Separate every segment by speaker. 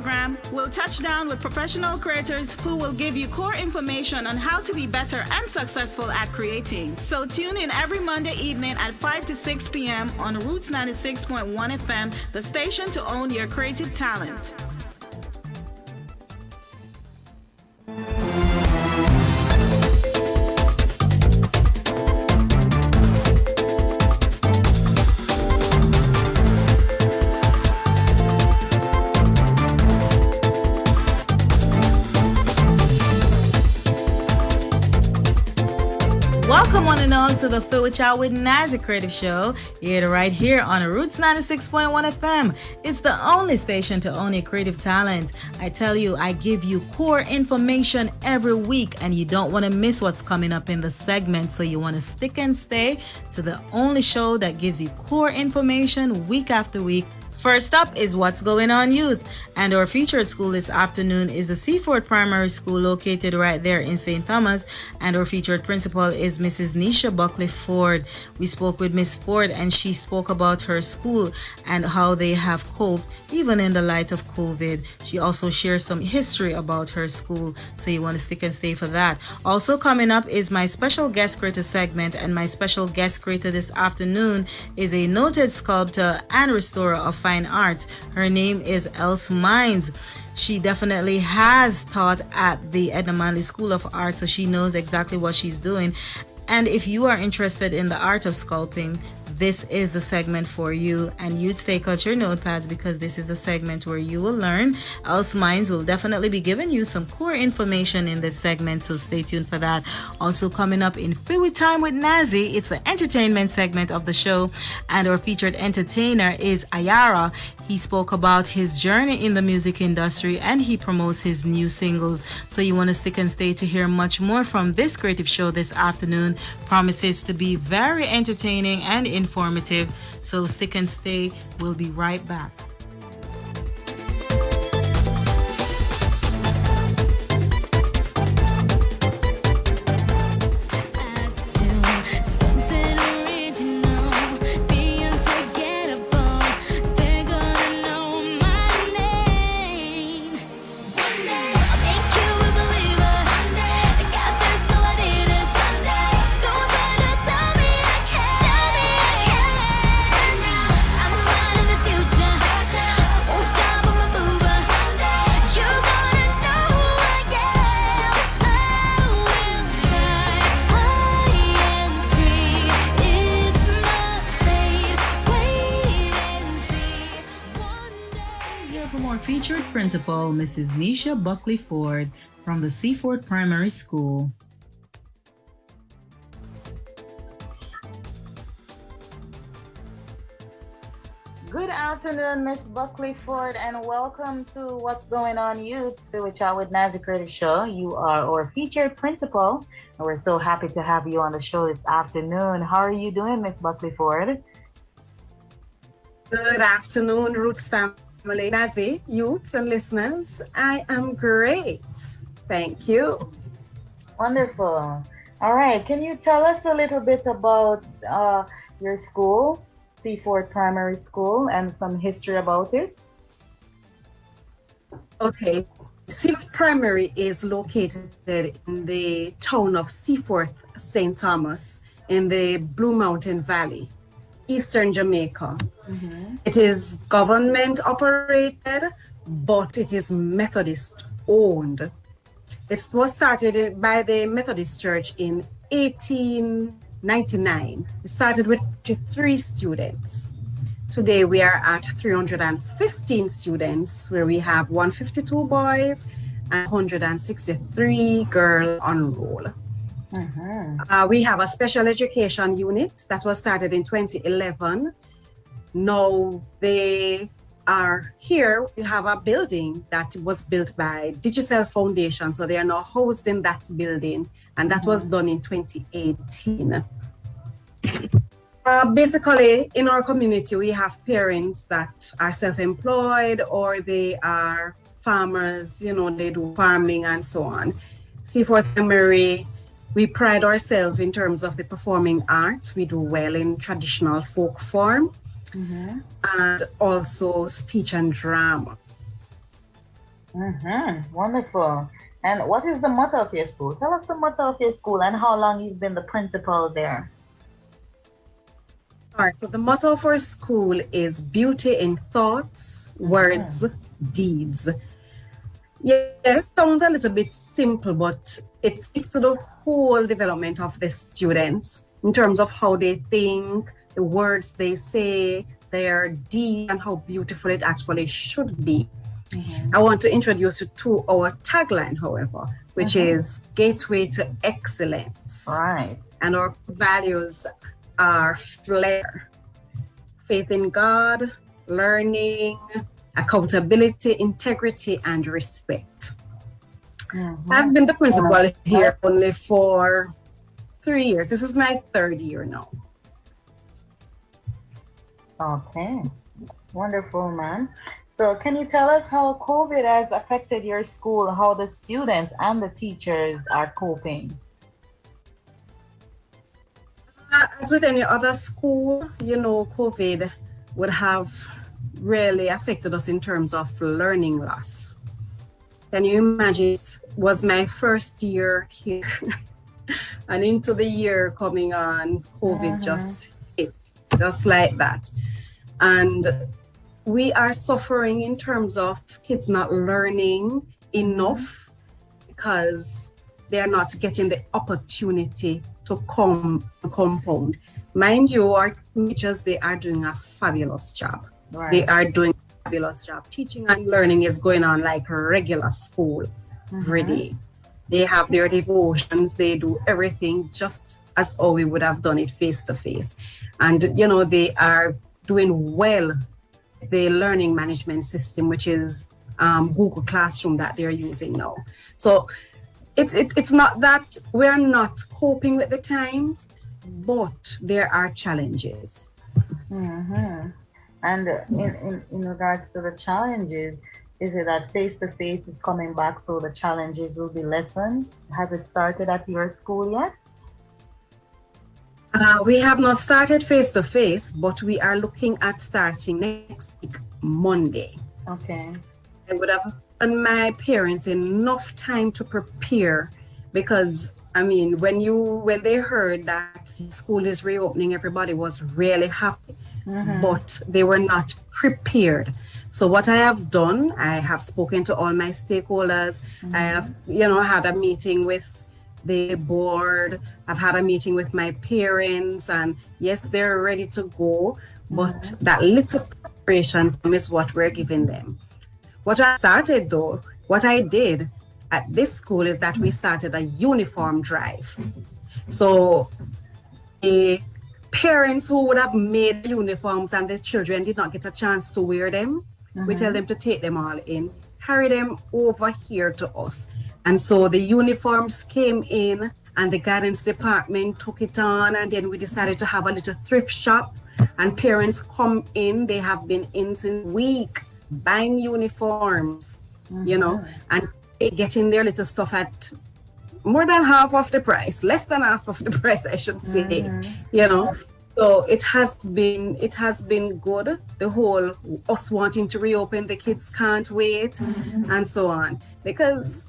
Speaker 1: program, we'll touch down with professional creators who will give you core information on how to be better and successful at creating. So tune in every Monday evening at 5 to 6 p.m. on Roots 96.1 FM, the station to own your creative talent. Welcome one and all to the Fit With Y'all with Nazi Creative Show, right here on Roots 96.1 FM. It's the only station to own a creative talent. I tell you, I give you core information every week and you don't want to miss what's coming up in the segment. So you want to stick and stay to the only show that gives you core information week after week. First up is What's Going On Youth, and our featured school this afternoon is the Seaford Primary School located right there in St. Thomas, and our featured principal is Mrs. Nisha Buckley Ford. We spoke with Miss Ford and she spoke about her school and how they have coped even in the light of COVID. She also shares some history about her school, so you want to stick and stay for that. Also coming up is my special guest creator segment, and my special guest creator this afternoon is a noted sculptor and restorer of fine arts. Her name is Else Mines. She definitely has taught at the Edna Manley School of Art, so she knows exactly what she's doing. And if you are interested in the art of sculpting, this is the segment for you, and you'd take out your notepads because this is a segment where you will learn. Else Minds will definitely be giving you some core information in this segment, so stay tuned for that. Also coming up in Fit With Time with Nazi, it's the entertainment segment of the show, and our featured entertainer is Ayara. He spoke about his journey in the music industry and he promotes his new singles. So you want to stick and stay to hear much more from this creative show this afternoon. Promises to be very entertaining and informative. So stick and stay. We'll be right back. Featured principal, Mrs. Nisha Buckley Ford from the Seaford Primary School. Good afternoon, Miss Buckley Ford, and welcome to What's Going On Youth, Fit With Y'all with Nazi Creative Show. You are our featured principal, and we're so happy to have you on the show this afternoon. How are you doing, Miss Buckley Ford?
Speaker 2: Good afternoon, Roots family. Nazi, youths and listeners, I am great. Thank you.
Speaker 1: Wonderful. All right. Can you tell us a little bit about your school, Seaford Primary School, and some history about it?
Speaker 2: Okay. Seaford Primary is located in the town of Seaforth, St. Thomas, in the Blue Mountain Valley, Eastern Jamaica. Mm-hmm. It is government operated, but it is Methodist owned. It was started by the Methodist Church in 1899. It started with 3 students. Today we are at 315 students, where we have 152 boys and 163 girls on roll. Mm-hmm. We have a special education unit that was started in 2011. Now they are here. We have a building that was built by Digicel Foundation. So they are now housed in that building, and that was done in 2018. Basically, in our community, we have parents that are self-employed or they are farmers, they do farming and so on. Seaforth Primary, we pride ourselves in terms of the performing arts. We do well in traditional folk form. Mm-hmm. And also speech and drama.
Speaker 1: Wonderful. And what is the motto of your school? Tell us the motto of your school and how long you've been the principal there.
Speaker 2: All right, so the motto for school is beauty in thoughts, words, deeds. Yes, sounds a little bit simple, but it speaks to the whole development of the students in terms of how they think, the words they say, their deeds, and how beautiful it actually should be. I want to introduce you to our tagline, however, which is Gateway to Excellence.
Speaker 1: Right.
Speaker 2: And our values are flair, faith in God, learning, accountability, integrity, and respect. I've been the principal here only for 3 years. This is my 3rd year now.
Speaker 1: Okay. Wonderful, man. So can you tell us how COVID has affected your school, how the students and the teachers are coping?
Speaker 2: As with any other school, COVID would have really affected us in terms of learning loss. Can you imagine? It was my first year here and into the year coming on, COVID just hit, just like that. And we are suffering in terms of kids not learning enough because they are not getting the opportunity to compound. Mind you, our teachers, they are doing a fabulous job. Right. They are doing a fabulous job. Teaching and learning is going on like a regular school every day. They have their devotions, they do everything just as how we would have done it face to face. And, they are doing well the learning management system, which is Google Classroom that they're using now. So it's not that we're not coping with the times, but there are challenges.
Speaker 1: And in regards to the challenges, is it that face-to-face is coming back so the challenges will be lessened? Has it started at your school yet?
Speaker 2: We have not started face-to-face, but we are looking at starting next week, Monday.
Speaker 1: Okay.
Speaker 2: I would have given my parents enough time to prepare because, when they heard that school is reopening, everybody was really happy, but they were not prepared. So what I have done, I have spoken to all my stakeholders. I have, had a meeting with the board. I've had a meeting with my parents, and yes, they're ready to go, but that little preparation is what we're giving them. What I did at this school is that we started a uniform drive. So the parents who would have made uniforms and the children did not get a chance to wear them, we tell them to take them all in, carry them over here to us. And so the uniforms came in and the guidance department took it on, and then we decided to have a little thrift shop, and parents come in. They have been in since week buying uniforms, and getting their little stuff at more than half of the price, less than half of the price, I should say, So it has been good. The whole us wanting to reopen, the kids can't wait, and so on. Because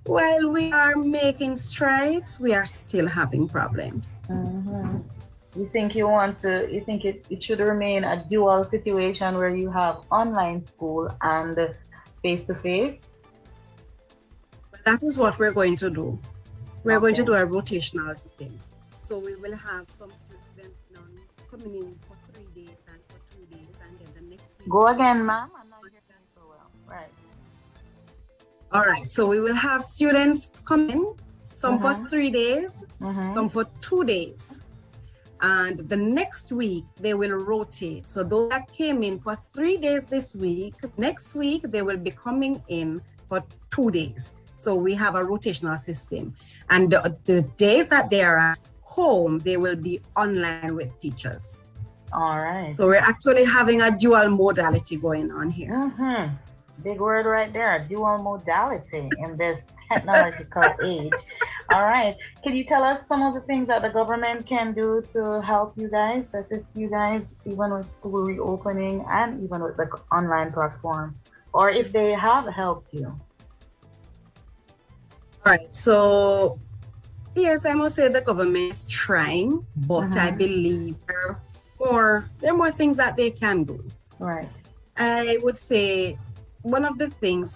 Speaker 2: while we are making strides, we are still having problems.
Speaker 1: You think it should remain a dual situation where you have online school and face-to-face?
Speaker 2: That is what we're going to do. We're going to do a rotational system. So we will have some students coming in for 3 days and for 2 days, and then the next week.
Speaker 1: Go again, ma'am. I'm not hearing so well. Right.
Speaker 2: All right. So we will have students come in, some for 3 days, some for 2 days. And the next week, they will rotate. So those that came in for 3 days this week, next week, they will be coming in for 2 days. So we have a rotational system. And the days that they are at home, they will be online with teachers.
Speaker 1: All right.
Speaker 2: So we're actually having a dual modality going on here.
Speaker 1: Big word right there, dual modality in this technological age. All right. Can you tell us some of the things that the government can do to help you guys, assist you guys, even with school reopening and even with the online platform? or if they have helped you?
Speaker 2: All right, so yes, I must say the government is trying, but I believe there are more things that they can do.
Speaker 1: Right.
Speaker 2: I would say one of the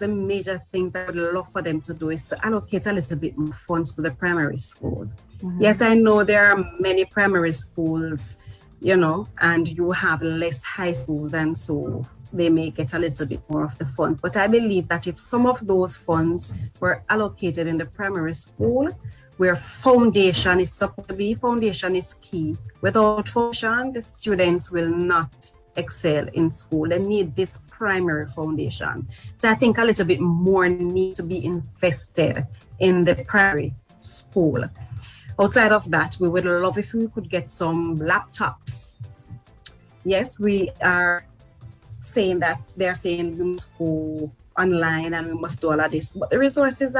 Speaker 2: major things I would love for them to do is to allocate a little bit more funds to the primary school. Yes, I know there are many primary schools, and you have less high schools, and so they may get a little bit more of the funds. But I believe that if some of those funds were allocated in the primary school, where foundation is supposed to be, foundation is key. Without foundation, the students will not excel in school. They need this primary foundation. So I think a little bit more need to be invested in the primary school. Outside of that, we would love if we could get some laptops. Yes, we are saying that they're saying we must go online and we must do all of this, but the resources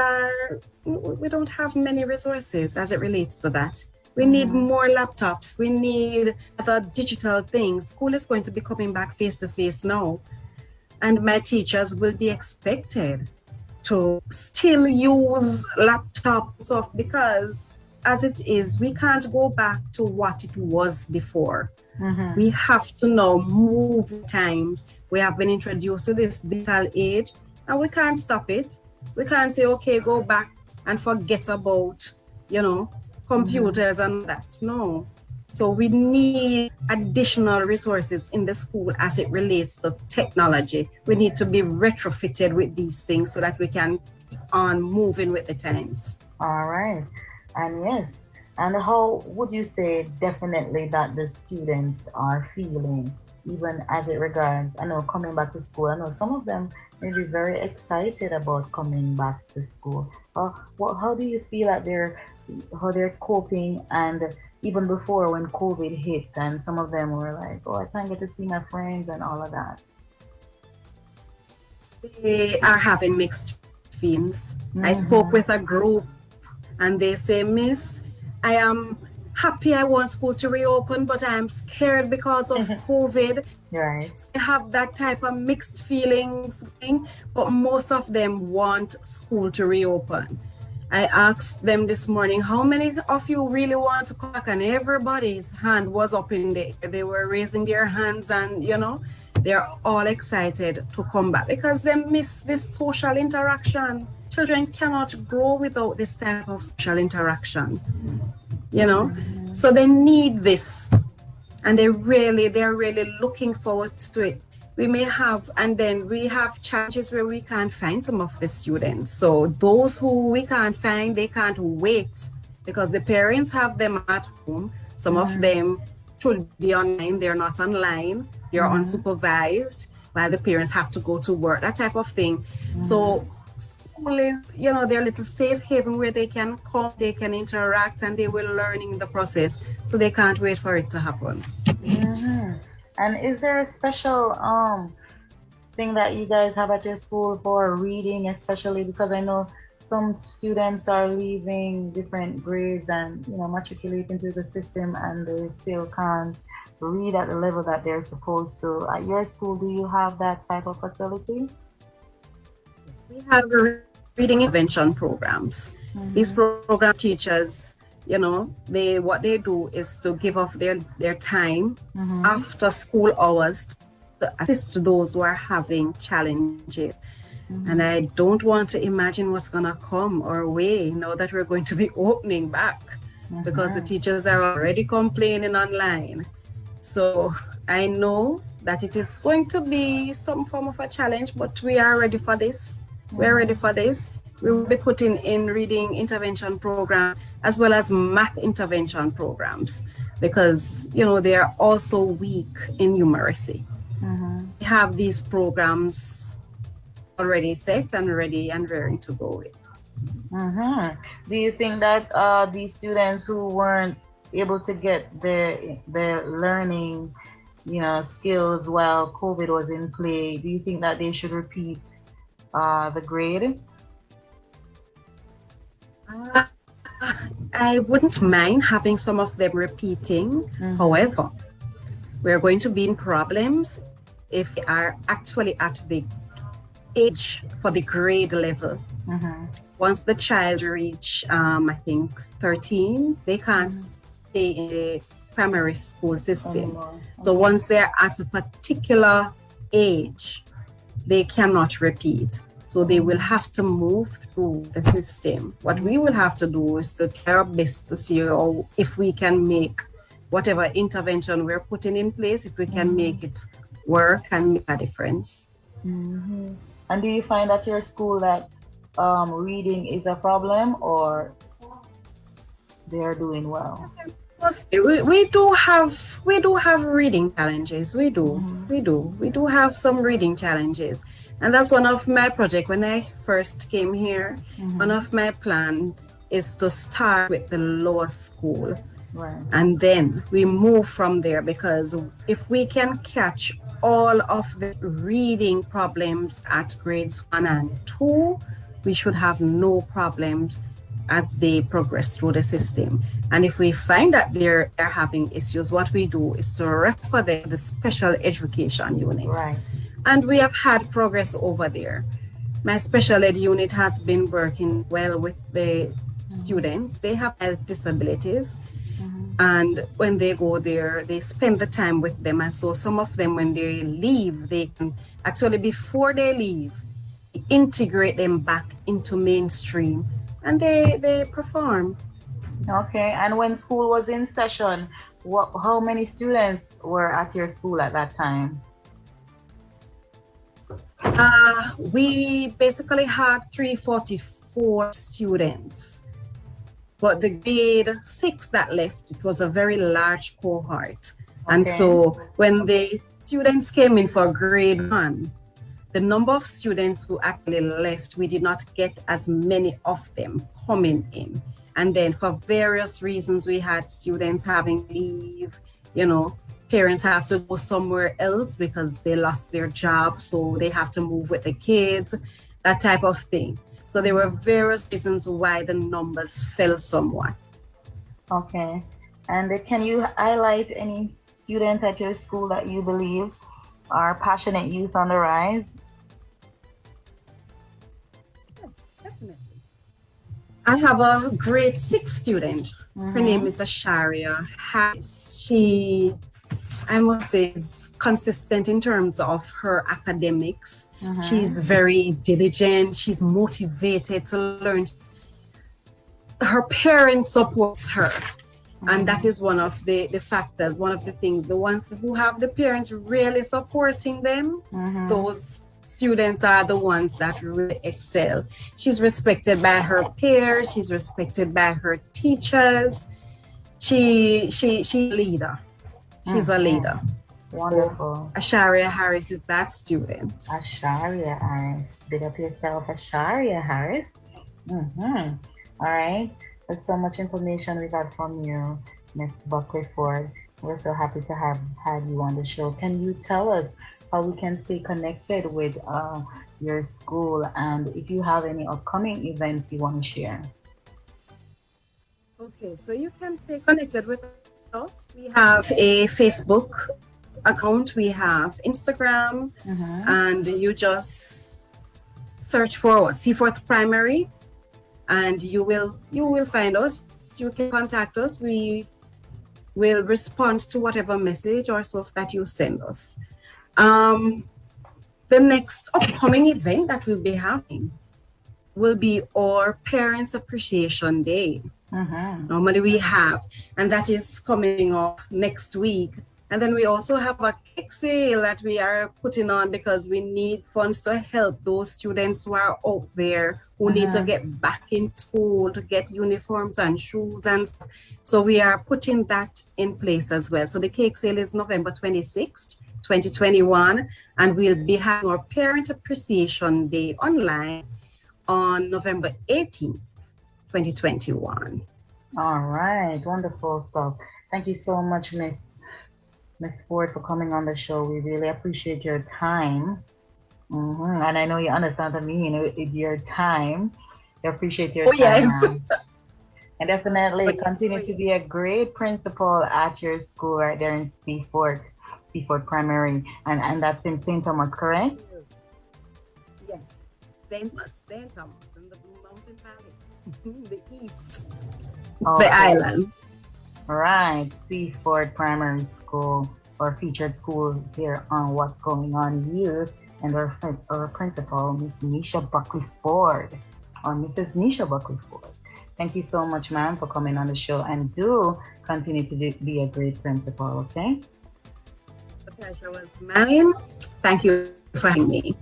Speaker 2: we don't have many resources as it relates to that. We need more laptops. We need other digital things. School is going to be coming back face to face now, and my teachers will be expected to still use laptops because as it is, we can't go back to what it was before. We have to now move times. We have been introduced to this digital age and we can't stop it. We can't say, okay, go back and forget about, computers and that. No. So we need additional resources in the school as it relates to technology. We need to be retrofitted with these things so that we can keep on moving with the times.
Speaker 1: All right. And yes, and how would you say definitely that the students are feeling, even as it regards, I know, coming back to school? I know some of them may be very excited about coming back to school. How do you feel that how they're coping? And even before when COVID hit and some of them were like, oh, I can't get to see my friends and all of that.
Speaker 2: They are having mixed feelings. I spoke with a group and they say, Miss, I am happy I want school to reopen, but I am scared because of COVID.
Speaker 1: Right.
Speaker 2: So they have that type of mixed feelings, but most of them want school to reopen. I asked them this morning, how many of you really want to come back? And everybody's hand was up in the air. They were raising their hands and, they're all excited to come back because they miss this social interaction. Children cannot grow without this type of social interaction, So they need this, and they're really looking forward to it. We may have, and then we have challenges where we can't find some of the students. So those who we can't find, they can't wait because the parents have them at home. Some of them should be online. They're not online. They're unsupervised while the parents have to go to work, that type of thing. So school is, their little safe haven where they can come, they can interact, and they will learn in the process. So they can't wait for it to happen.
Speaker 1: And is there a special thing that you guys have at your school for reading, especially because I know some students are leaving different grades and matriculating to the system and they still can't read at the level that they're supposed to. At your school, do you have that type of facility?
Speaker 2: We have reading intervention programs. These program teachers, what they do is to give off their time after school hours to assist those who are having challenges. And I don't want to imagine what's going to come our way now that we're going to be opening back because the teachers are already complaining online. So I know that it is going to be some form of a challenge, but we are ready for this. We're ready for this. We will be putting in reading intervention programs as well as math intervention programs because, they are also weak in numeracy. We have these programs already set and ready and raring to go with.
Speaker 1: Do you think that these students who weren't able to get their learning, skills while COVID was in play, do you think that they should repeat the grade?
Speaker 2: I wouldn't mind having some of them repeating. However, we're going to be in problems if they are actually at the age for the grade level.
Speaker 1: Mm-hmm.
Speaker 2: Once the child reach, I think 13, they can't stay in the primary school system. So once they're at a particular age, they cannot repeat. So they will have to move through the system. What we will have to do is to try our best to see if we can make whatever intervention we're putting in place, if we can make it work and make a difference.
Speaker 1: Mm-hmm. And do you find at your school that reading is a problem, or they're doing well?
Speaker 2: We do have reading challenges. We do have some reading challenges, and that's one of my projects. When I first came here, one of my plans is to start with the lower school,
Speaker 1: right,
Speaker 2: and then we move from there, because if we can catch all of the reading problems at grades 1 and 2, we should have no problems as they progress through the system. And if we find that they're having issues, what we do is to refer them to the special education unit.
Speaker 1: right.
Speaker 2: And we have had progress over there. My special ed unit has been working well with the students. They have health disabilities. And when they go there, they spend the time with them. And so some of them, when they leave, they can actually, before they leave, integrate them back into mainstream, and they perform.
Speaker 1: Okay. And when school was in session, how many students were at your school at that time?
Speaker 2: We basically had 344 students. But the grade 6 that left, it was a very large cohort. And so when the students came in for grade 1, the number of students who actually left, we did not get as many of them coming in. And then for various reasons, we had students having leave, parents have to go somewhere else because they lost their job, so they have to move with the kids, that type of thing. So there were various reasons why the numbers fell somewhat.
Speaker 1: Okay. And can you highlight any students at your school that you believe are passionate youth on the rise?
Speaker 2: Yes, definitely. I have a grade 6 student. Her name is Asharia Harris. She, I must say, is consistent in terms of her academics. She's very diligent. She's motivated to learn. Her parents supports her. And that is one of the factors, one of the things. The ones who have the parents really supporting them, those students are the ones that really excel. She's respected by her peers. She's respected by her teachers. She's a leader. She's a leader.
Speaker 1: Wonderful.
Speaker 2: So Asharia Harris is that student.
Speaker 1: Asharia Harris. Big up yourself, Asharia Harris. All right. That's so much information we got from you, Ms. Buckley Ford. We're so happy to have had you on the show. Can you tell us how we can stay connected with your school, and if you have any upcoming events you want to share?
Speaker 2: Okay, so you can stay connected with us. We have a Facebook account, we have Instagram, and you just search for Seaforth Primary, and you will find us. You can contact us. We will respond to whatever message or stuff that you send us. The next upcoming event that we'll be having will be our Parents Appreciation Day. Normally we have, and that is coming up next week. And then we also have a cake sale that we are putting on because we need funds to help those students who are out there who need to get back in school, to get uniforms and shoes and stuff. So we are putting that in place as well. So the cake sale is November 26th, 2021, and we'll be having our Parent Appreciation Day online on November 18th, 2021.
Speaker 1: All right, wonderful stuff. Thank you so much, Miss Ford, for coming on the show. We really appreciate your time. And I know you understand what I mean with your time. You appreciate your time.
Speaker 2: Yes.
Speaker 1: And definitely continue to be a great principal at your school right there in Seaforth Primary. And that's in St. Thomas, correct?
Speaker 2: Yes, St. Thomas in the Blue Mountain Valley, the east, the
Speaker 3: Okay.
Speaker 2: island.
Speaker 3: Right. Seaford Primary School or featured school here on What's Going On Youth, and our principal, Miss Nisha Buckley Ford, or Mrs. Nisha Buckley Ford. Thank you so much, ma'am, for coming on the show, and do continue to be a great principal, okay?
Speaker 2: The pleasure was mine. Thank you for having me.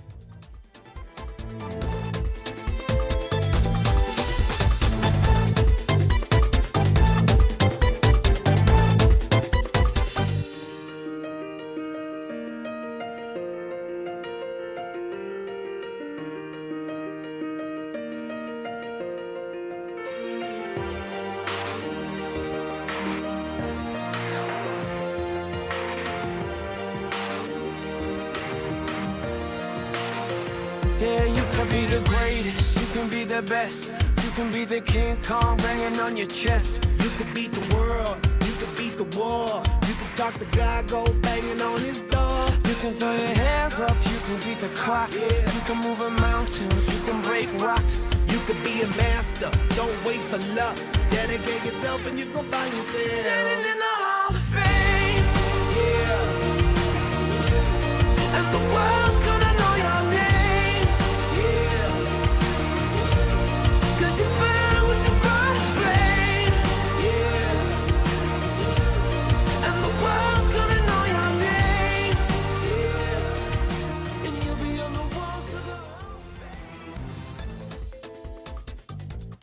Speaker 4: Yeah, you can be the greatest, you can be the best, you can be the King Kong banging on your chest.
Speaker 5: You could beat the world, you could beat the war. You could talk to God, go banging on his door.
Speaker 4: You can throw your hands up, you can beat the clock.
Speaker 5: Yeah.
Speaker 4: You can move a mountain, you can break rocks.
Speaker 5: You could be a master, don't wait for luck. Dedicate yourself and you gon' find yourself.
Speaker 4: Standing in the Hall of Fame,
Speaker 5: Yeah,
Speaker 4: and the world's gonna know your name.
Speaker 5: yeah,
Speaker 4: 'Cause you burn with the birth flame,
Speaker 5: yeah,
Speaker 4: and the world's gonna know your name.
Speaker 5: yeah.
Speaker 4: And you'll be on the walls of the Hall of Fame.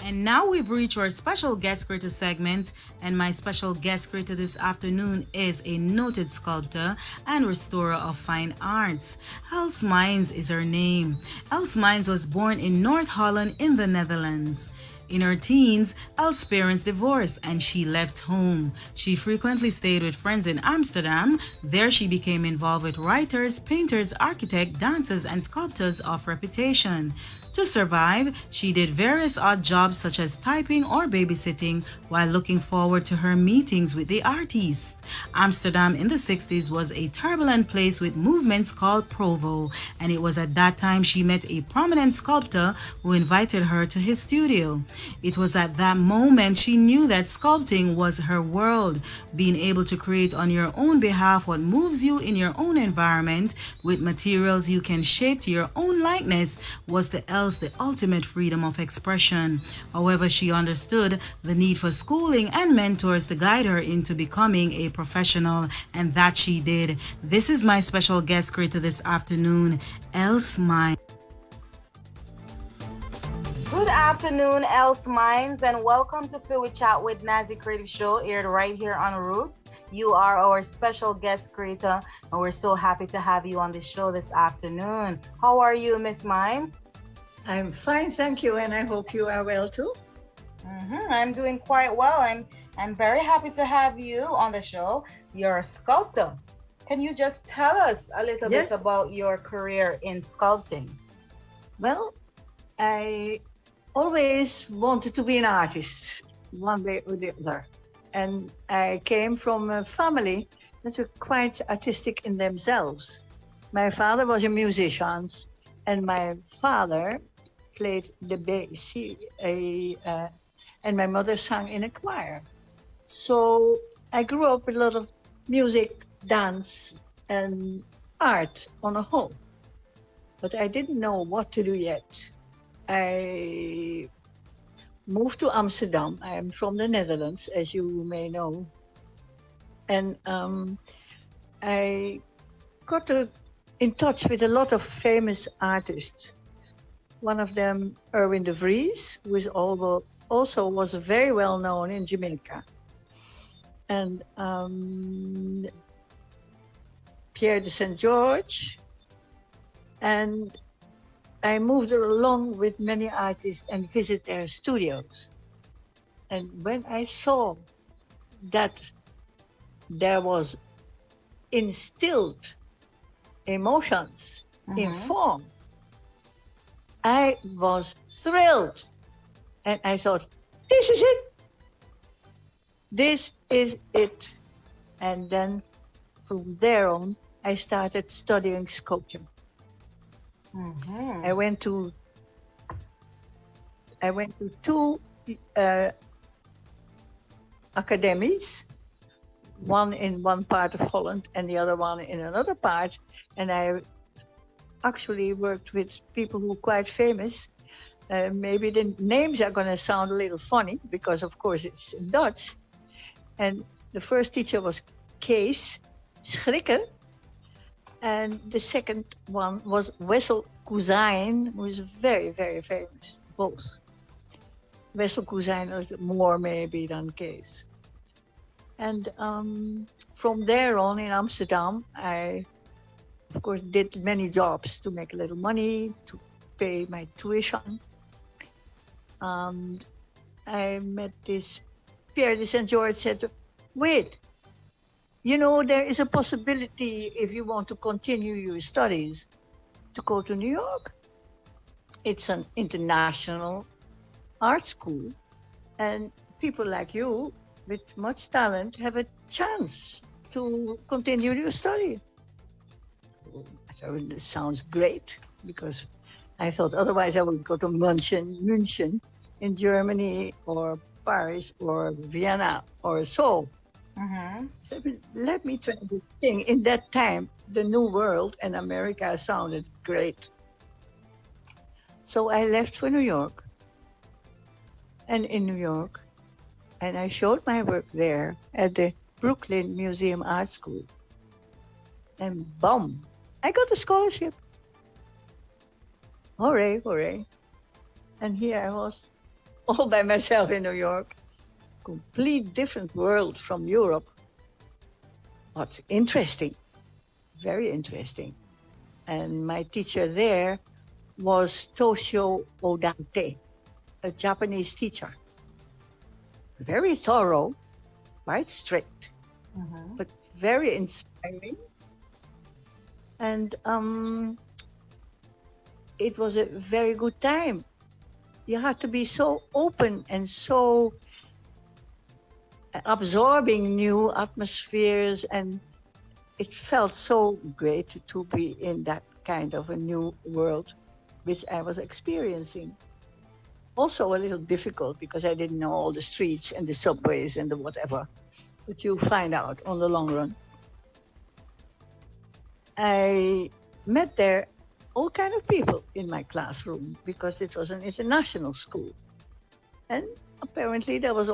Speaker 1: And now we've reached our special guest creator segment, and my special guest creator this afternoon is a noted sculptor and restorer of fine arts. Els Mines is her name. Els Mines was born in North Holland in the Netherlands. In her teens, Els' parents divorced and she left home. She frequently stayed with friends in Amsterdam. There she became involved with writers, painters, architects, dancers, and sculptors of reputation. To survive, she did various odd jobs such as typing or babysitting while looking forward to her meetings with the artists. Amsterdam in the 60s was a turbulent place with movements called Provo, and it was at that time she met a prominent sculptor who invited her to his studio. It was at that moment she knew that sculpting was her world. Being able to create on your own behalf what moves you in your own environment with materials you can shape to your own likeness was the ultimate freedom of expression. However, she understood the need for schooling and mentors to guide her into becoming a professional, and that she did. This is my special guest creator this afternoon, Els Mines. Good afternoon, Els Mines, and welcome to Phil with Chat with Nazi Creative Show, aired right here on Roots. You are our special guest creator, and we're so happy to have you on the show this afternoon. How are you, Miss Mines?
Speaker 6: I'm fine, thank you, and I hope you are well too.
Speaker 1: I'm doing quite well. I'm very happy to have you on the show. You're a sculptor. Can you just tell us a little
Speaker 6: Yes.
Speaker 1: bit about your career in sculpting?
Speaker 6: Well, I always wanted to be an artist, one way or the other. And I came from a family that were quite artistic in themselves. My father was a musician, and my father played the bass. And my mother sang in a choir. So I grew up with a lot of music, dance, and art on a whole. But I didn't know what to do yet. I moved to Amsterdam. I am from the Netherlands, as you may know. And I got in touch with a lot of famous artists. One of them, Erwin de Vries, who is also was very well known in Jamaica. And Pierre de St. George. And I moved along with many artists and visit their studios. And when I saw that there was instilled emotions in form, I was thrilled. And I thought, this is it. This is it. And then from there on, I started studying sculpture.
Speaker 3: Mm-hmm.
Speaker 6: I went to two academies, one in one part of Holland and the other one in another part. And I actually worked with people who are quite famous. Maybe the names are going to sound a little funny because, of course, it's in Dutch. And the first teacher was Kees Schrikker. And the second one was Wessel Kuzijn, who is very, very famous, both. Wessel Kuzijn a little more maybe than Kees. And from there on in Amsterdam, I, of course, did many jobs to make a little money, to pay my tuition. I met this Pierre de St. George said, wait, you know, there is a possibility if you want to continue your studies to go to New York. It's an international art school and people like you with much talent have a chance to continue your study. So it sounds great because I thought otherwise I would go to München in Germany or Paris or Vienna or Seoul.
Speaker 3: Mm-hmm.
Speaker 6: So let me try this thing. In that time, the New World and America sounded great. So I left for New York. And in New York, and I showed my work there at the Brooklyn Museum Art School. And boom, I got a scholarship. Hooray, hooray. And here I was, all by myself in New York. Complete different world from Europe. What's interesting, very interesting. And my teacher there was Toshio Odate, a Japanese teacher. Very thorough, quite strict, but very inspiring. And it was a very good time. You had to be so open and so absorbing new atmospheres, and it felt so great to be in that kind of a new world, which I was experiencing. Also a little difficult because I didn't know all the streets and the subways and the whatever, but you find out on the long run. I met there all kind of people in my classroom because it was an international school. And apparently there were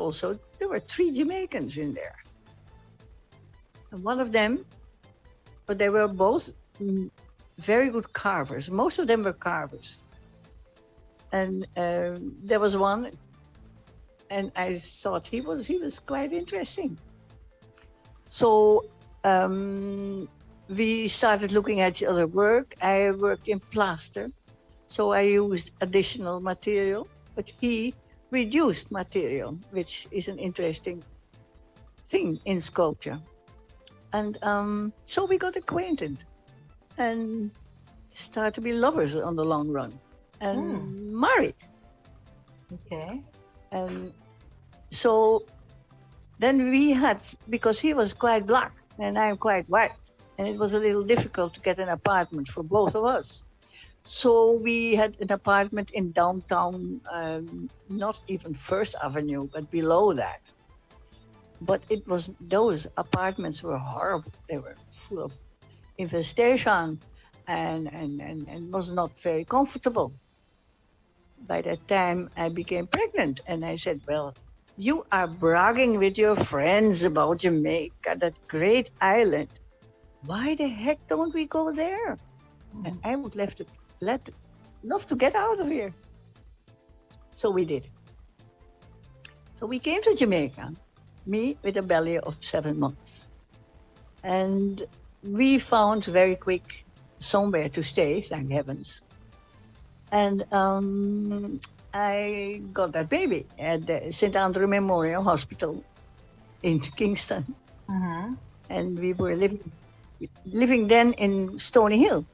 Speaker 6: 3 Jamaicans in there. And one of them, but they were both very good carvers. Most of them were carvers. And there was one, and I thought he was quite interesting. So we started looking at each other's work. I worked in plaster, so I used additional material, but he reduced material, which is an interesting thing in sculpture. And so we got acquainted and started to be lovers on the long run and married.
Speaker 3: Okay.
Speaker 6: And so then we had, because he was quite black and I'm quite white, and it was a little difficult to get an apartment for both of us. So we had an apartment in downtown, not even First Avenue, but below that. But those apartments were horrible. They were full of infestation and was not very comfortable. By that time, I became pregnant and I said, well, you are bragging with your friends about Jamaica, that great island. Why the heck don't we go there? And I would love to get out of here. So we did. So we came to Jamaica, me with a belly of 7 months. And we found very quick somewhere to stay, thank heavens. And I got that baby at the St. Andrew Memorial Hospital in Kingston.
Speaker 3: Mm-hmm.
Speaker 6: And we were living then in Stony Hill.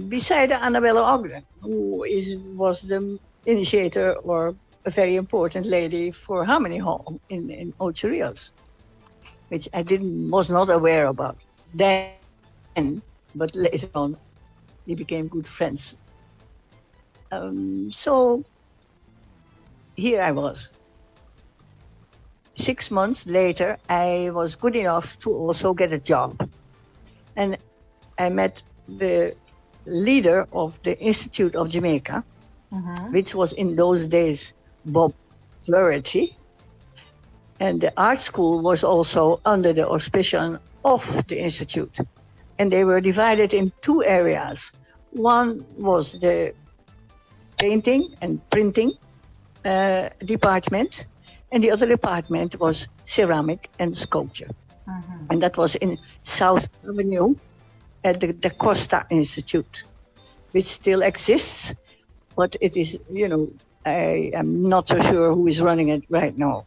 Speaker 6: Beside Annabella Ogden, who was the initiator or a very important lady for Harmony Hall in Ocho Rios, which I was not aware about then, but later on We became good friends. So here I was. 6 months later, I was good enough to also get a job. And I met the leader of the Institute of Jamaica, which was in those days Bob Flaherty. And the art school was also under the auspicion of the Institute. And they were divided in two areas. One was the painting and printing department, and the other department was ceramic and sculpture. And that was in South Avenue at the Da Costa Institute, which still exists, but it is, I am not so sure who is running it right now.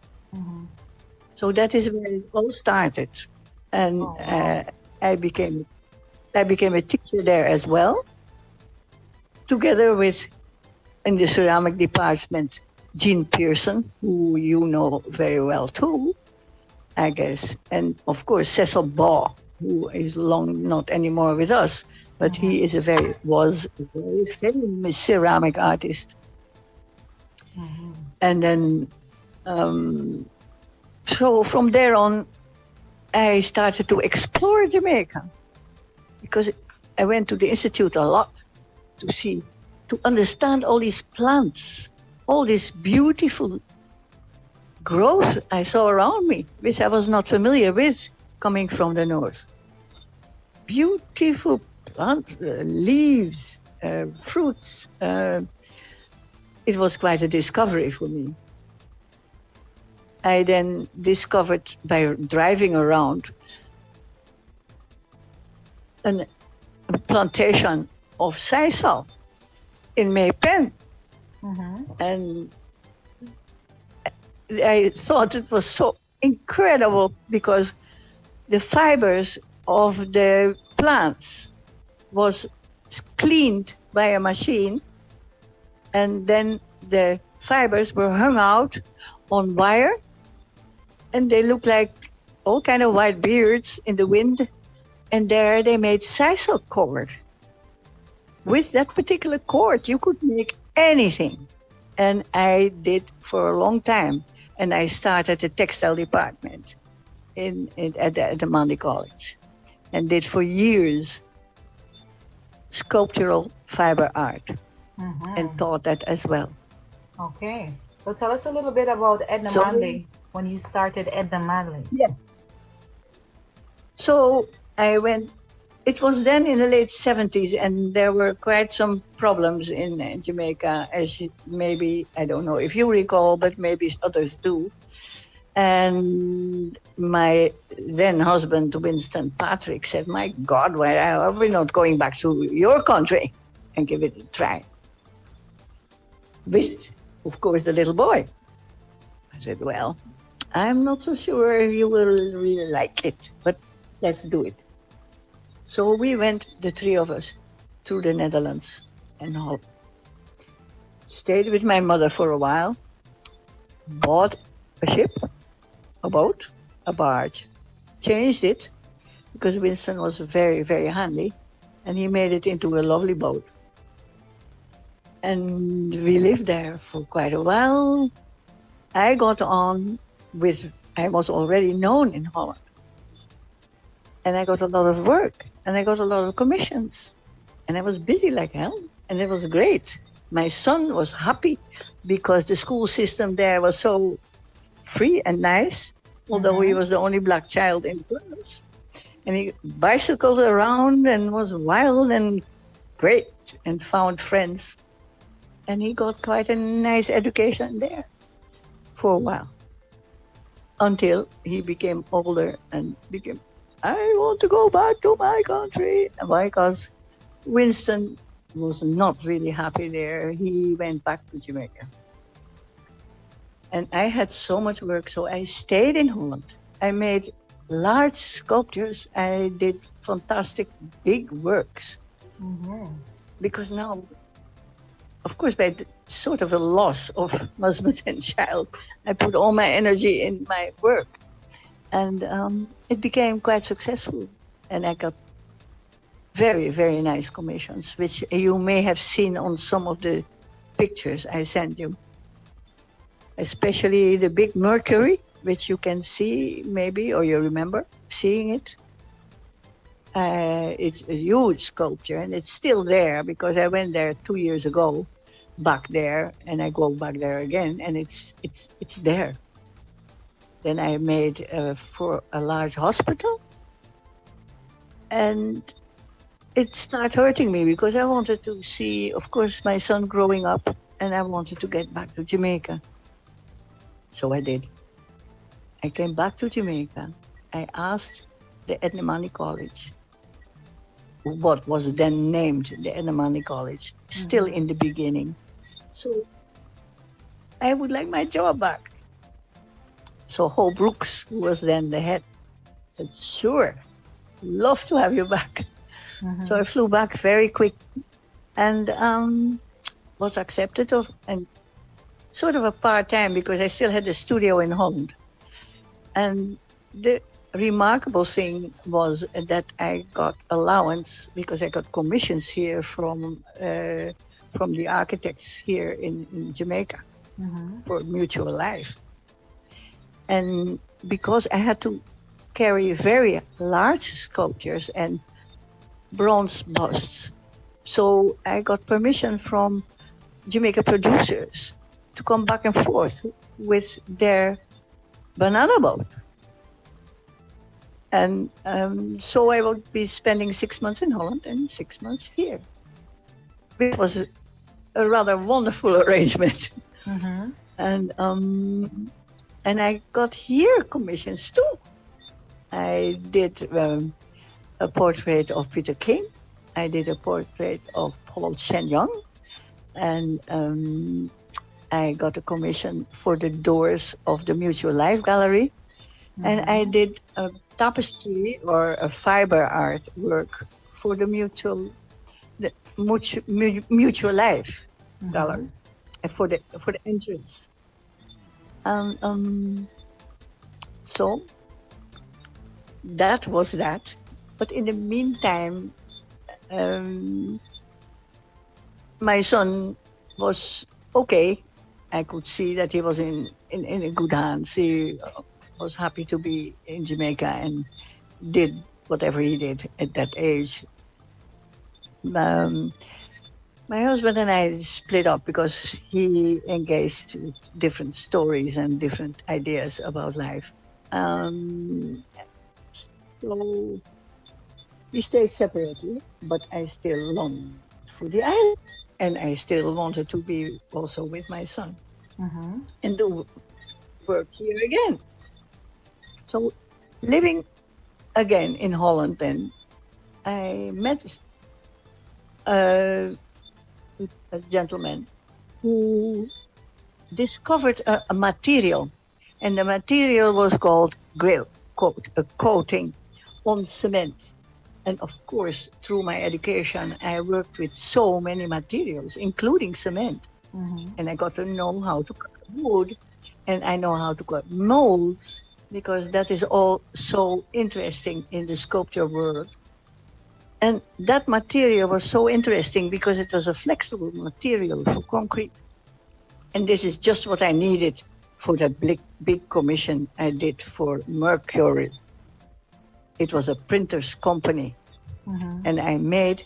Speaker 6: So that is where it all started. And I became a teacher there as well, together with, in the ceramic department, Jean Pearson, who you know very well too, I guess. And of course, Cecil Baugh, who is long not anymore with us, but he is was a very famous ceramic artist. And then, so from there on, I started to explore Jamaica, because I went to the Institute a lot to understand all these plants, all this beautiful growth I saw around me, which I was not familiar with coming from the north. Beautiful plants, leaves, fruits. It was quite a discovery for me. I then discovered by driving around a plantation of sisal in May Pen. And I thought it was so incredible because the fibers of the plants was cleaned by a machine, and then the fibers were hung out on wire, and they looked like all kind of white beards in the wind, and there they made sisal cord. With that particular cord, you could make anything. And I did for a long time. And I started the textile department at the Monday College, and did for years sculptural fiber art, and taught that as well.
Speaker 3: Okay. So tell us a little bit about Edna Manley, when you started Edna Manley.
Speaker 6: Yeah. So I went, it was then in the late 70s, and there were quite some problems in Jamaica, as maybe, I don't know if you recall, but maybe others do. And my then husband, Winston Patrick, said, "My God, why are we not going back to your country and give it a try?" With, of course, the little boy. I said, "Well, I'm not so sure if you will really like it, but let's do it." So we went, the three of us, to the Netherlands and Holland. Stayed with my mother for a while, bought a ship, a boat, a barge, changed it, because Winston was very, very handy, and he made it into a lovely boat. And we lived there for quite a while. I got on with, I was already known in Holland. And I got a lot of work, and I got a lot of commissions. And I was busy like hell, and it was great. My son was happy because the school system there was so free and nice, although he was the only black child in class. And he bicycled around and was wild and great and found friends. And he got quite a nice education there for a while, until he became older and became, "I want to go back to my country," because Winston was not really happy there. He went back to Jamaica. And I had so much work, so I stayed in Holland. I made large sculptures. I did fantastic big works. Because now, of course, by sort of a loss of husband and child, I put all my energy in my work. And it became quite successful. And I got very, very nice commissions, which you may have seen on some of the pictures I sent you. Especially the big Mercury, which you can see maybe, or you remember seeing it. It's a huge sculpture, and it's still there because I went there 2 years ago, back there, and I go back there again, and it's there. Then I made for a large hospital, and it started hurting me because I wanted to see, of course, my son growing up, and I wanted to get back to Jamaica. So I did. I came back to Jamaica. I asked the Ednamani College, what was then named the Ednamani College, still in the beginning. So I would like my job back. So Ho Brooks, who was then the head, said, sure, love to have you back. So I flew back very quick and was accepted and sort of a part-time because I still had a studio in Holland. And the remarkable thing was that I got allowance because I got commissions here from the architects here in Jamaica for Mutual Life. And because I had to carry very large sculptures and bronze busts, so I got permission from Jamaica producers to come back and forth with their banana boat. And so I would be spending 6 months in Holland and 6 months here, which was a rather wonderful arrangement. And I got here commissions too. I did a portrait of Peter King. I did a portrait of Paul Shen-Young. And I got a commission for the doors of the Mutual Life Gallery. And I did a tapestry or a fiber art work for the Mutual Life Gallery for the entrance. So that was that. But in the meantime, my son was okay. I could see that he was in a good hands. He was happy to be in Jamaica and did whatever he did at that age. My husband and I split up because he engaged with different stories and different ideas about life. So we stayed separately, but I still longed for the island. And I still wanted to be also with my son and do work here again. So living again in Holland then, I met a gentleman who discovered a material, and the material was called grill coat, a coating on cement. And of course, through my education, I worked with so many materials, including cement. And I got to know how to cut wood, and I know how to cut molds, because that is all so interesting in the sculpture world. And that material was so interesting because it was a flexible material for concrete. And this is just what I needed for that big commission I did for Mercury. It was a printer's company. And I made,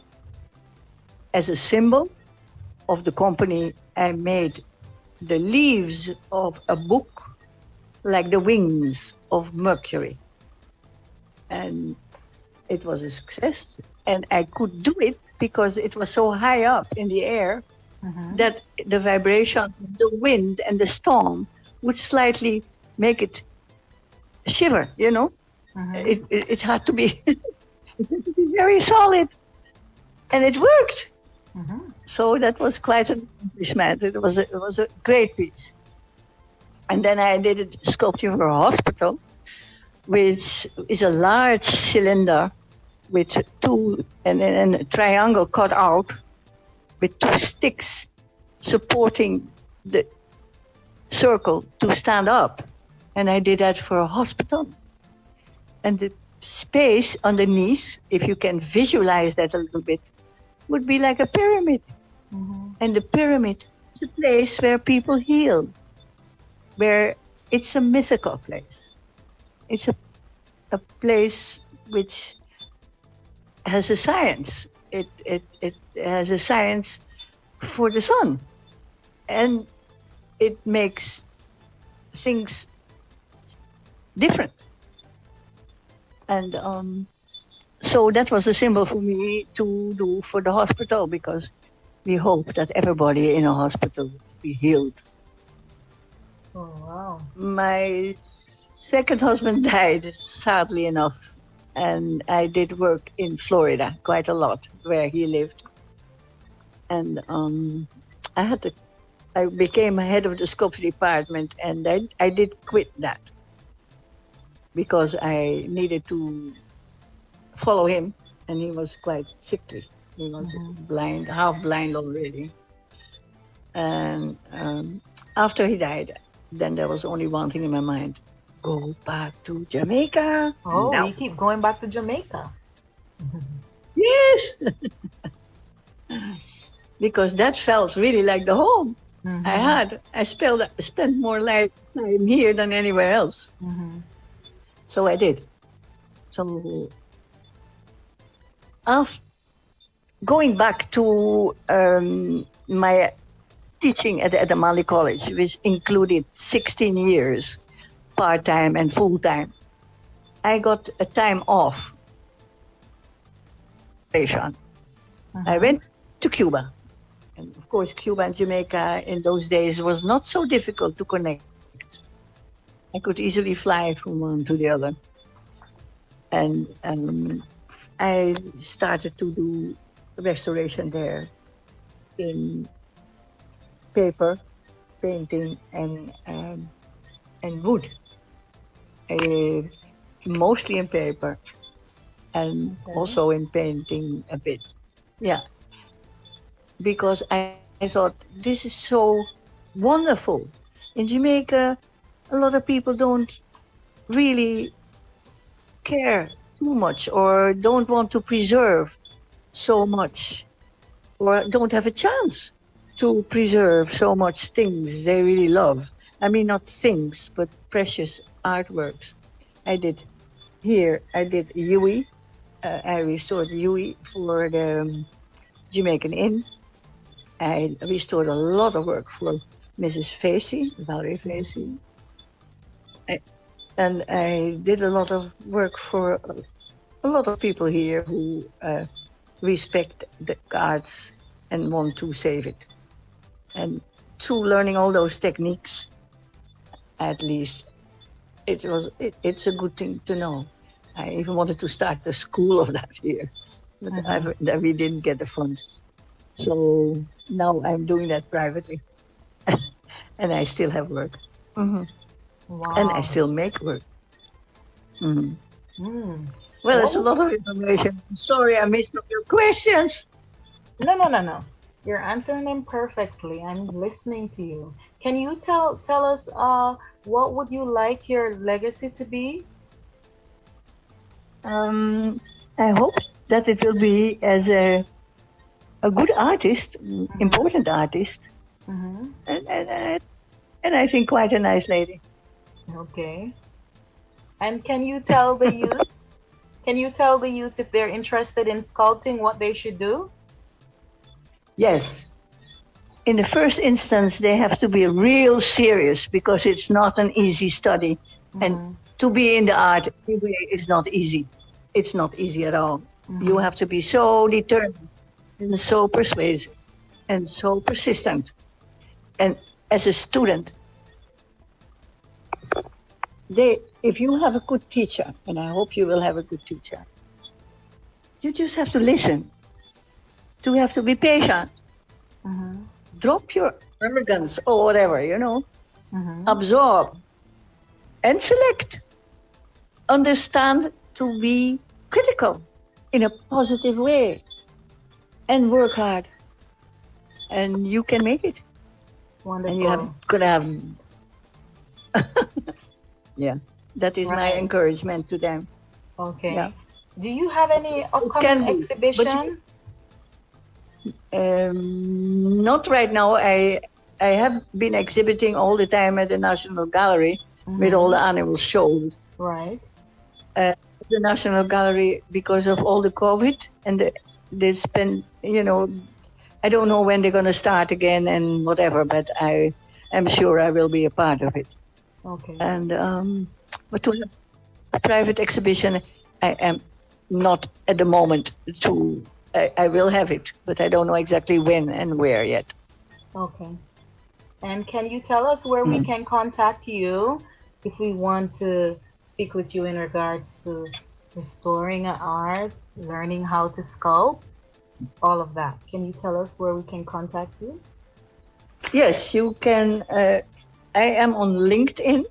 Speaker 6: as a symbol of the company, I made the leaves of a book like the wings of Mercury. And it was a success. And I could do it because it was so high up in the air that the vibration, the wind and the storm would slightly make it shiver, you know? It had to be very solid. And it worked. So that was quite an accomplishment. It was a great piece. And then I did a sculpture for a hospital, which is a large cylinder with and a triangle cut out with 2 sticks supporting the circle to stand up. And I did that for a hospital. And space underneath, if you can visualize that a little bit, would be like a pyramid. And the pyramid is a place where people heal, where it's a mythical place. It's a place which has a science. It has a science for the sun. And it makes things different. And so that was a symbol for me to do for the hospital, because we hope that everybody in a hospital will be healed.
Speaker 3: Oh, wow.
Speaker 6: My second husband died, sadly enough, and I did work in Florida quite a lot, where he lived. And I became head of the sculpture department, and I did quit that because I needed to follow him, and he was quite sickly. He was blind, half blind already. And after he died, then there was only one thing in my mind: go back to Jamaica.
Speaker 3: Oh,
Speaker 6: now.
Speaker 3: you keep going back to Jamaica.
Speaker 6: Yes, because that felt really like the home I had. I spent more time here than anywhere else. So I did. So going back to my teaching at the Mali College, which included 16 years, part-time and full-time, I got a time off. I went to Cuba. And of course, Cuba and Jamaica in those days was not so difficult to connect. I could easily fly from one to the other. And I started to do restoration there in paper, painting, and wood. Mostly in paper, and also in painting a bit. Yeah. Because I thought, this is so wonderful. In Jamaica, a lot of people don't really care too much, or don't want to preserve so much, or don't have a chance to preserve so much things they really love. I mean, not things, but precious artworks. I did Yui. I restored Yui for the Jamaican Inn. I restored a lot of work for Mrs. Facey, Valerie Facey. And I did a lot of work for a lot of people here who respect the arts and want to save it. And through learning all those techniques, at least, it's a good thing to know. I even wanted to start a school of that here, but we didn't get the funds. So now I'm doing that privately, and I still have work.
Speaker 3: Wow.
Speaker 6: And I still make work. Well, it's a lot of information. Sorry, I missed up your questions.
Speaker 3: No. You're answering them perfectly. I'm listening to you. Can you tell us what would you like your legacy to be?
Speaker 6: I hope that it will be as a good artist, important artist, and I think quite a nice lady.
Speaker 3: Okay. And can you tell the youth? Can you tell the youth if they're interested in sculpting what they should do?
Speaker 6: Yes. In the first instance, they have to be real serious, because it's not an easy study. And to be in the art is not easy. It's not easy at all. You have to be so determined and so persuasive and so persistent. And as a student, if you have a good teacher, and I hope you will have a good teacher, you just have to listen. You have to be patient. Drop your arrogance or whatever, absorb and select. Understand to be critical in a positive way, and work hard, and you can make it.
Speaker 3: Wonderful.
Speaker 6: And you could have yeah, that is my encouragement to them.
Speaker 3: Okay.
Speaker 6: Yeah.
Speaker 3: Do you have any
Speaker 6: can
Speaker 3: upcoming
Speaker 6: be, but
Speaker 3: exhibition?
Speaker 6: Not right now. I have been exhibiting all the time at the National Gallery with all the animals shows.
Speaker 3: Right.
Speaker 6: The National Gallery, because of all the COVID, and they spend, I don't know when they're going to start again and whatever, but I am sure I will be a part of it.
Speaker 3: Okay.
Speaker 6: And but to have a private exhibition, I am not at the moment I will have it, but I don't know exactly when and where yet.
Speaker 3: Okay. And can you tell us where we can contact you if we want to speak with you in regards to restoring art, learning how to sculpt, all of that? Can you tell us where we can contact you?
Speaker 6: Yes, you can. I am on LinkedIn,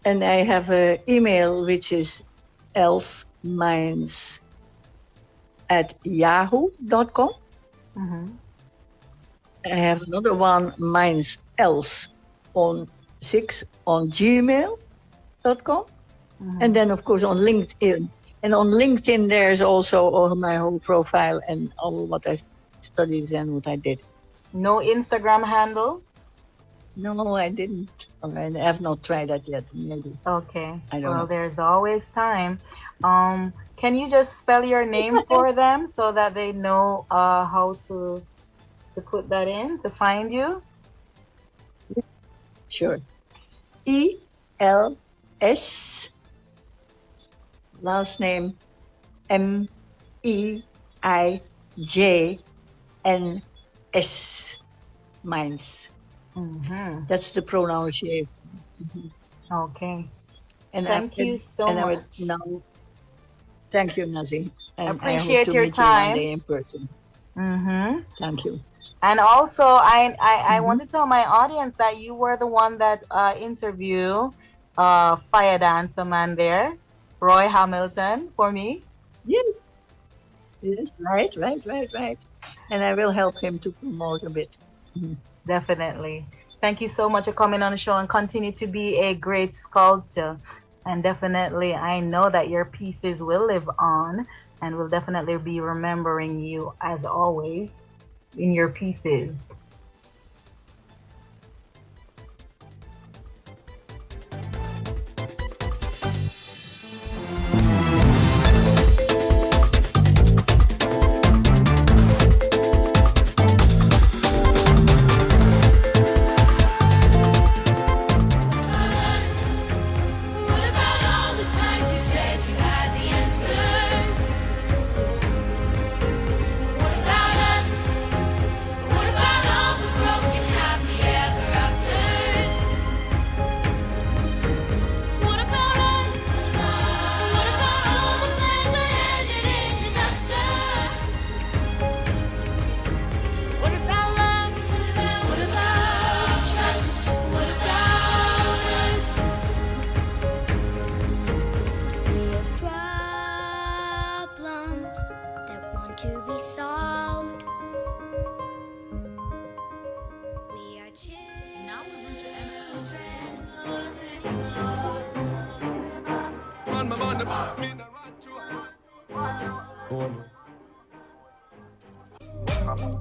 Speaker 6: and I have an email which is elsminds@yahoo.com. I have another one, mindsels on gmail.com. And then, of course, on LinkedIn. And on LinkedIn, there's also my whole profile and all what I studied and what I did.
Speaker 3: No Instagram handle?
Speaker 6: No, I didn't. I have not tried that yet. Maybe.
Speaker 3: Okay.
Speaker 6: I don't know.
Speaker 3: There's always time. Can you just spell your name for them so that they know how to put that in to find you?
Speaker 6: Sure. ELS, last name MEIJNS, Minds. That's the pronunciation.
Speaker 3: Okay.
Speaker 6: And
Speaker 3: Thank you so much.
Speaker 6: Thank you, Nazi. And
Speaker 3: appreciate
Speaker 6: I hope to
Speaker 3: your
Speaker 6: meet
Speaker 3: time.
Speaker 6: You one day in person. Thank you.
Speaker 3: And also, I want to tell my audience that you were the one that interviewed Fire Dancer man there, Roy Hamilton, for me.
Speaker 6: Yes. Right. And I will help him to promote a bit.
Speaker 3: Definitely. Thank you so much for coming on the show and continue to be a great sculptor. And definitely, I know that your pieces will live on and will definitely be remembering you as always in your pieces.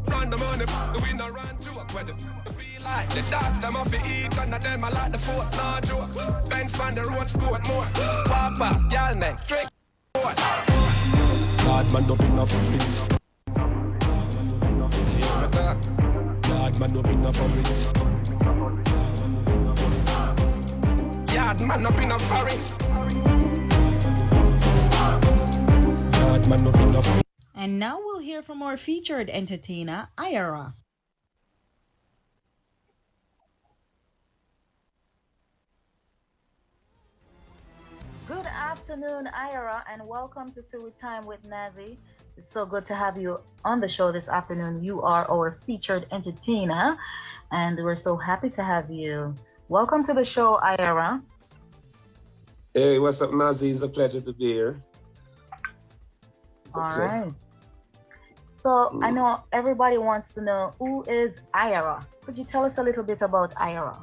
Speaker 5: Run the money, we no run joke. When feel like the dogs, them off the eat, and of them I like the foot, no joke. Banks on the road, sport more. Walk past, y'all next, straight forward. God man up enough for it. God man up enough for it. God man up enough for it. God man up enough for it.
Speaker 1: And now we'll hear from our featured entertainer, Ayara.
Speaker 3: Good afternoon, Ayara, and welcome to Food Time with Nazi. It's so good to have you on the show this afternoon. You are our featured entertainer, and we're so happy to have you. Welcome to the show, Ayara.
Speaker 7: Hey, what's up, Nazi? It's a pleasure to be here.
Speaker 3: All right. So I know everybody wants to know, who is Ayara? Could you tell us a little bit about Ayara?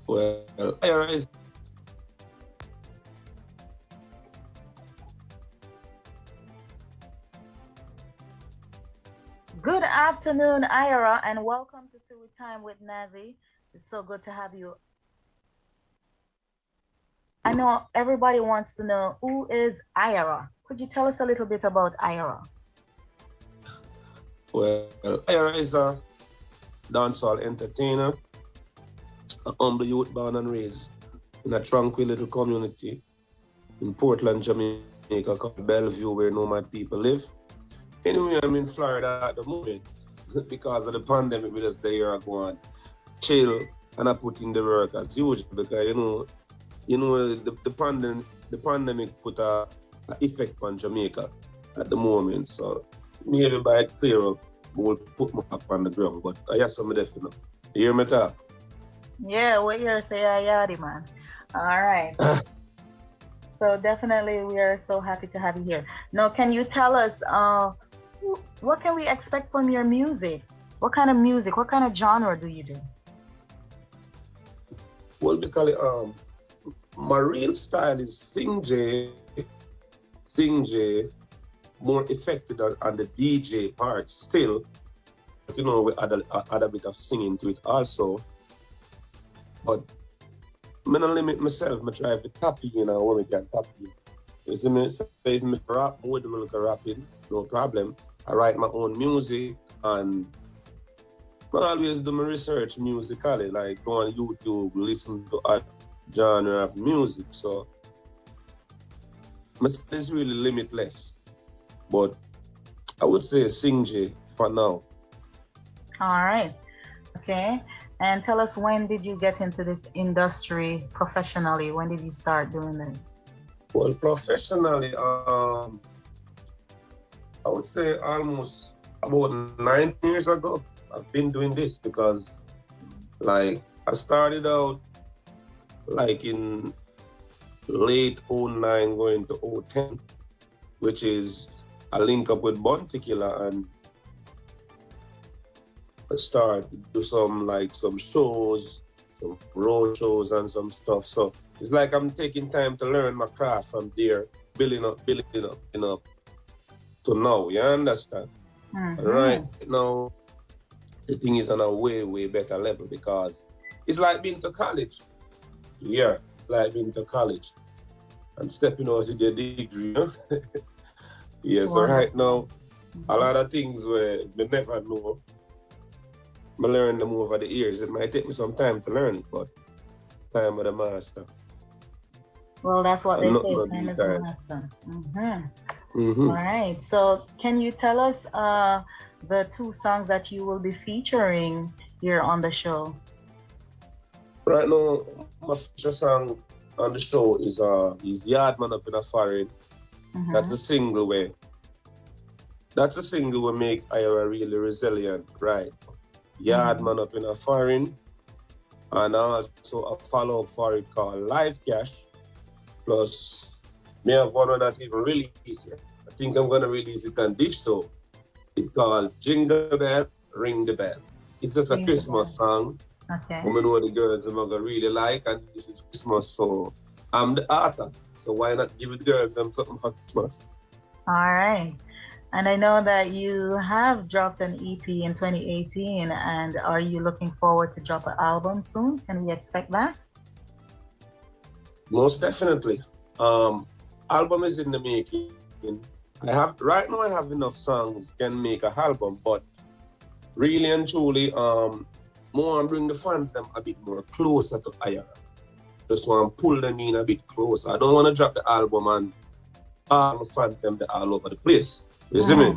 Speaker 7: Well, Ira is
Speaker 3: Good afternoon, Ira, and welcome to Food Time with Nazi. It's so good to have you. I know everybody wants to know who is Ira. Could you tell us a little bit about Ira?
Speaker 7: well, Ira is a dancehall entertainer, a humble youth born and raised in a tranquil little community in Portland, Jamaica called Bellevue, where nomad people live. Anyway, I'm in Florida at the moment because of the pandemic. We just there going chill and I put in the work as usual because the pandemic put a effect on Jamaica at the moment. So maybe by it clear up, we'll put my back on the ground. But I have some definitely. You hear me talk?
Speaker 3: Yeah, what you're saying, Ayadi, man. All right. So definitely, we are so happy to have you here. Now, can you tell us what can we expect from your music? What kind of music? What kind of genre do you do?
Speaker 7: Well, basically, my real style is sing J, more effective on the DJ part still. But we add a bit of singing to it also. But I don't limit myself. I try to copy, when we can copy. You see me? So if I rap, more than look rapping, no problem. I write my own music and I always do my research musically, like go on YouTube, listen to a genre of music. So my style is really limitless. But I would say sing J for now.
Speaker 3: All right. Okay. And tell us, when did you get into this industry professionally? When did you start doing this?
Speaker 7: Well, professionally, I would say almost about 9 years ago. I've been doing this because, I started out in late 09 going to 010, which is a link up with Bun Tequila, and I started to do some shows, some road shows and some stuff. So it's like I'm taking time to learn my craft from there, building up, to now, you understand?
Speaker 3: Mm-hmm.
Speaker 7: Right now, the thing is on a way, way better level because it's like being to college. Yeah, it's like being to college and stepping out with your degree. Yeah, so right now, a lot of things where we never know, I learned them over the years. It might take me some time to learn, but time of the master.
Speaker 3: Well, that's what they say, time is the master. Mm-hmm. Mm-hmm. All right. So can you tell us the 2 songs that you will be featuring here on the show?
Speaker 7: Right now, my feature song on the show is Yardman Up in a Foreign. Mm-hmm. That's a single way. That's a single will make Ira really resilient, right? Yardman Up in a Foreign. And also a follow-up for it called Live Cash. Plus, me have one of that even release it. I think I'm gonna release it on this show. It's called Jingle Bell, Ring the Bell. It's just a Christmas song.
Speaker 3: Okay.
Speaker 7: I know the girls are gonna really like, and this is Christmas, so I'm the author. So why not give the girls something for Christmas?
Speaker 3: All right. And I know that you have dropped an EP in 2018, and are you looking forward to drop an album soon? Can we expect that?
Speaker 7: Most definitely. Album is in the making. Right now I have enough songs can make a album, but really and truly, more and bring the fans them a bit more closer to Ira. Just want to pull them in a bit closer. I don't want to drop the album and all the fans them all over the place. You see me?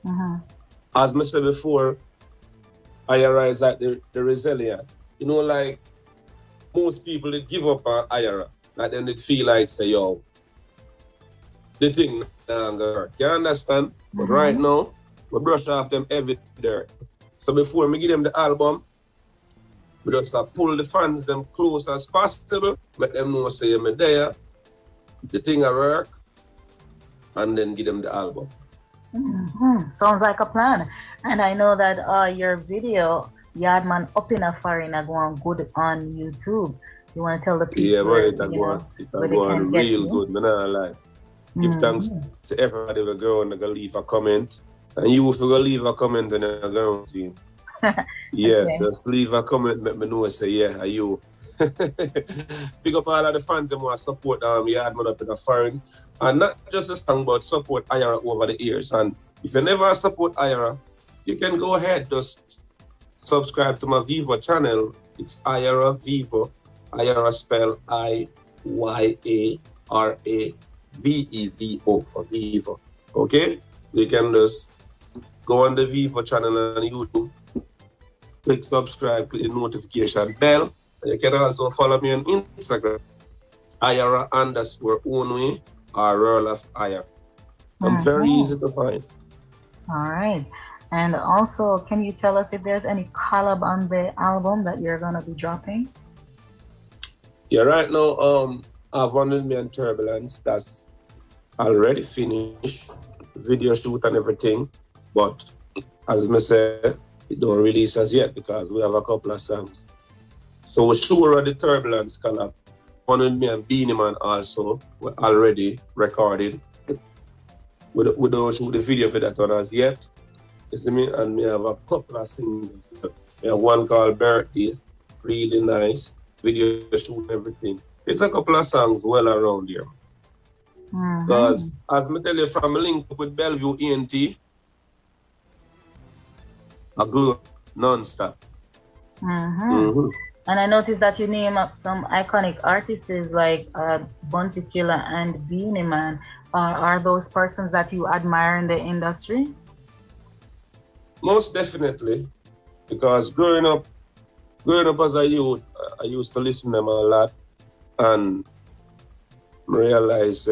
Speaker 3: Mm-hmm.
Speaker 7: As I said before, Ira is like the resilient. Like most people that give up on Ira, like then they feel like say, yo, the thing gonna hurt. You understand? Mm-hmm. But right now, we brush off them every dirt. So before we give them the album, we just pull the fans them close as possible, let them know say I'm there, the thing will work, and then give them the album.
Speaker 3: Mm-hmm. Sounds like a plan. And I know that your video Yardman up in a foreign are going good on YouTube. You want to tell the people
Speaker 7: Yeah, but
Speaker 3: where,
Speaker 7: it's
Speaker 3: you know, where they
Speaker 7: going
Speaker 3: can get
Speaker 7: real
Speaker 3: you?
Speaker 7: good, man. I lie. Give thanks to everybody who go and go leave a comment. And you if you go leave a comment and then go team. Yeah,
Speaker 3: Okay.
Speaker 7: just leave a comment, let me know and say, yeah, are you. Pick up all of the fans that want to support Yardman up in a foreign. And not just a song, but support IRA over the years. And if you never support IRA, you can go ahead, just subscribe to my Vivo channel. It's IRA Vivo. IRA spell IYARAVEVO for Vivo. Okay? You can just go on the Vivo channel on YouTube, click subscribe, click the notification bell. And you can also follow me on Instagram, IRA_Onwe or Earl of IRA. I'm very easy to find.
Speaker 3: All right. And also, can you tell us if there's any collab on the album that you're going to be dropping?
Speaker 7: Yeah, right now, I've 100 Million Turbulence. That's already finished. Video shoot and everything. But as I said, it don't release as yet because we have a couple of songs. So we're sure of the Turbulence collab. 100 Million Beenie Man also were already recorded. We don't shoot the video for that one as yet. You see me? And we have a couple of singles. We have one called Birthday, really nice. Video shoot and everything. It's a couple of songs well around here. Because as I tell you, from a link up with Bellevue ENT, I go non-stop.
Speaker 3: And I noticed that you name up some iconic artists like Bounty Killer and Beenie Man. Are those persons that you admire in the industry?
Speaker 7: Most definitely, because growing up as a youth, I used to listen to them a lot and realize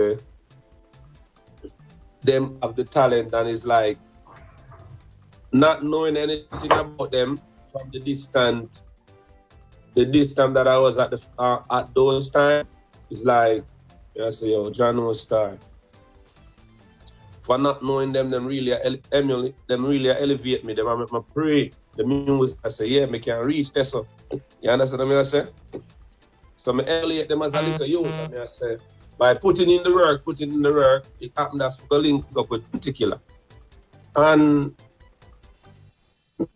Speaker 7: them have the talent, and it's like not knowing anything about them from the distance that I was at those times. It's like, I say, yo, John was star. For not knowing them really emulate, them really elevate me. Them I make me pray. The music, I say, yeah, me can reach this. So, you understand what I say? So I elevate them as a little youth. And I say, by putting in the work, it happened that's to link up with particular. And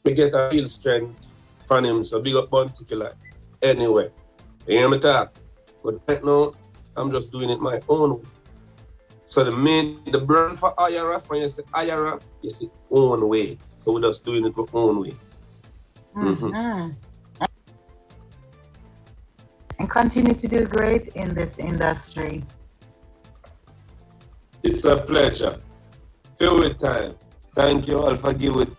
Speaker 7: we get a real strength from him. So big up particular anyway. You hear me talk? But right now, I'm just doing it my own way. So the brand for IRA, when you say IRA, you say own way. So we're just doing it our own way.
Speaker 3: And continue to do great in this industry.
Speaker 7: It's a pleasure. Fill with time. Thank you all for giving.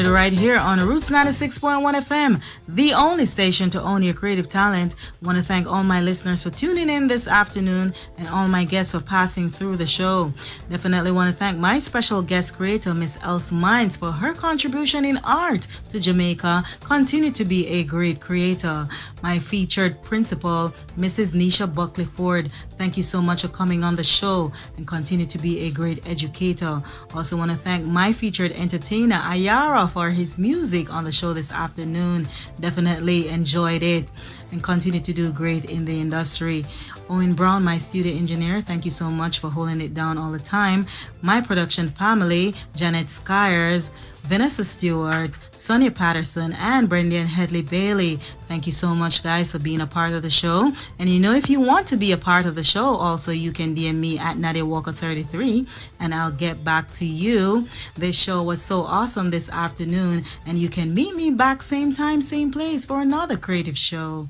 Speaker 1: Right here on Roots 96.1 FM, the only station to own your creative talent. I want to thank all my listeners for tuning in this afternoon and all my guests for passing through the show. Definitely want to thank my special guest creator, Miss Else Mines, for her contribution in art to Jamaica. Continue to be a great creator. My featured principal, Mrs. Nisha Buckley Ford, thank you so much for coming on the show and continue to be a great educator. Also want to thank my featured entertainer, Ayara, for his music on the show this afternoon. Definitely enjoyed it and continue to do great in the industry. Owen Brown, my studio engineer, thank you so much for holding it down all the time. My production family, Janet Skyers, Vanessa Stewart, Sonia Patterson, and Brendan Headley Bailey. Thank you so much, guys, for being a part of the show. And you know, if you want to be a part of the show, also you can DM me at Nadia Walker 33 and I'll get back to you. This show was so awesome this afternoon, and you can meet me back same time, same place for another creative show.